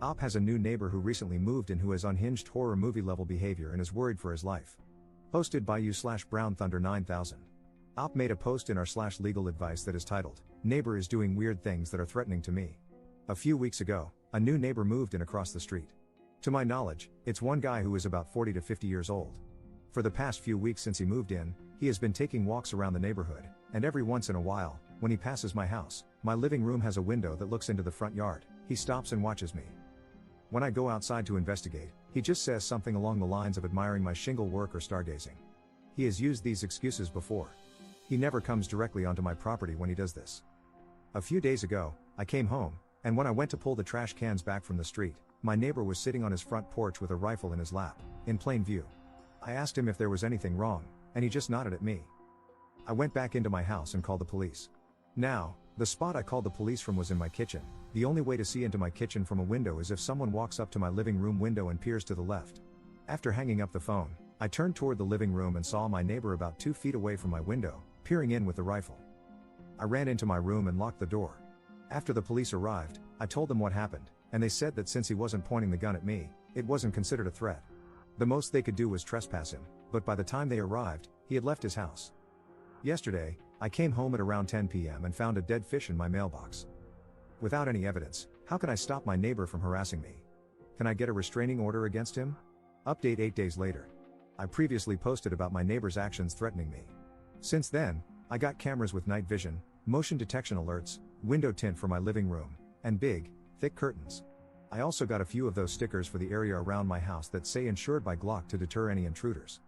Op has a new neighbor who recently moved in who has unhinged horror movie level behavior and is worried for his life. Posted by you/Brown Thunder 9000. Op made a post in our /legal advice that is titled, "Neighbor is doing weird things that are threatening to me." A few weeks ago, a new neighbor moved in across the street. To my knowledge, it's one guy who is about 40 to 50 years old. For the past few weeks since he moved in, he has been taking walks around the neighborhood, and every once in a while, when he passes my house, my living room has a window that looks into the front yard, he stops and watches me. When I go outside to investigate, he just says something along the lines of admiring my shingle work or stargazing. He has used these excuses before. He never comes directly onto my property when he does this. A few days ago, I came home, and when I went to pull the trash cans back from the street, my neighbor was sitting on his front porch with a rifle in his lap, in plain view. I asked him if there was anything wrong, and he just nodded at me. I went back into my house and called the police. Now, the spot I called the police from was in my kitchen. The only way to see into my kitchen from a window is if someone walks up to my living room window and peers to the left. After hanging up the phone, I turned toward the living room and saw my neighbor about 2 feet away from my window, peering in with the rifle. I ran into my room and locked the door. After the police arrived, I told them what happened, and they said that since he wasn't pointing the gun at me, it wasn't considered a threat. The most they could do was trespass him, but by the time they arrived, he had left his house. Yesterday, I came home at around 10 p.m. and found a dead fish in my mailbox. Without any evidence, how can I stop my neighbor from harassing me? Can I get a restraining order against him? Update 8 days later. I previously posted about my neighbor's actions threatening me. Since then, I got cameras with night vision, motion detection alerts, window tint for my living room, and big, thick curtains. I also got a few of those stickers for the area around my house that say insured by Glock to deter any intruders.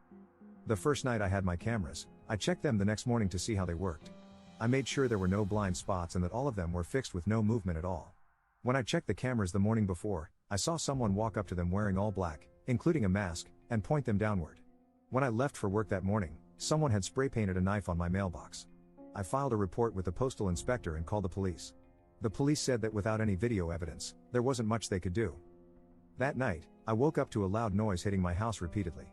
The first night I had my cameras, I checked them the next morning to see how they worked. I made sure there were no blind spots and that all of them were fixed with no movement at all. When I checked the cameras the morning before, I saw someone walk up to them wearing all black, including a mask, and point them downward. When I left for work that morning, someone had spray painted a knife on my mailbox. I filed a report with the postal inspector and called the police. The police said that without any video evidence, there wasn't much they could do. That night, I woke up to a loud noise hitting my house repeatedly.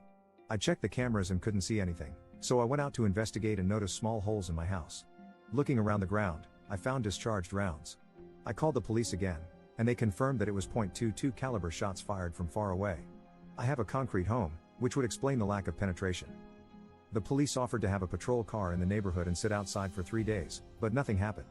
I checked the cameras and couldn't see anything, so I went out to investigate and noticed small holes in my house. Looking around the ground, I found discharged rounds. I called the police again, and they confirmed that it was .22 caliber shots fired from far away. I have a concrete home, which would explain the lack of penetration. The police offered to have a patrol car in the neighborhood and sit outside for 3 days, but nothing happened.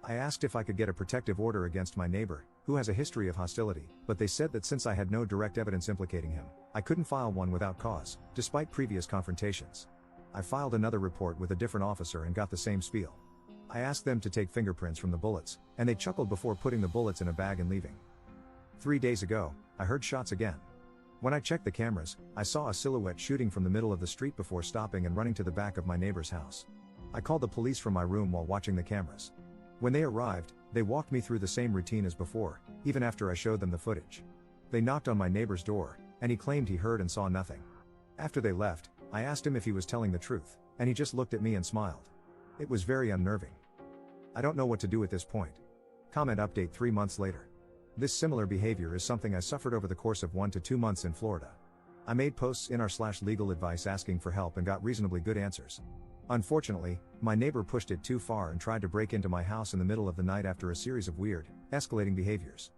I asked if I could get a protective order against my neighbor, who has a history of hostility, but they said that since I had no direct evidence implicating him, I couldn't file one without cause, despite previous confrontations. I filed another report with a different officer and got the same spiel. I asked them to take fingerprints from the bullets, and they chuckled before putting the bullets in a bag and leaving. 3 days ago, I heard shots again. When I checked the cameras, I saw a silhouette shooting from the middle of the street before stopping and running to the back of my neighbor's house. I called the police from my room while watching the cameras. When they arrived, they walked me through the same routine as before, even after I showed them the footage. They knocked on my neighbor's door, and he claimed he heard and saw nothing. After they left, I asked him if he was telling the truth, and he just looked at me and smiled. It was very unnerving. I don't know what to do at this point. Comment update 3 months later. This similar behavior is something I suffered over the course of 1 to 2 months in Florida. I made posts in our /legal advice asking for help and got reasonably good answers. Unfortunately, my neighbor pushed it too far and tried to break into my house in the middle of the night after a series of weird, escalating behaviors.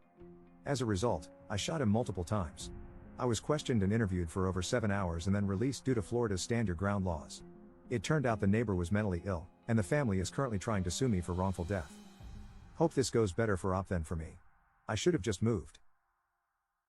As a result, I shot him multiple times. I was questioned and interviewed for over 7 hours and then released due to Florida's stand your ground laws. It turned out the neighbor was mentally ill, and the family is currently trying to sue me for wrongful death. Hope this goes better for Op than for me. I should have just moved.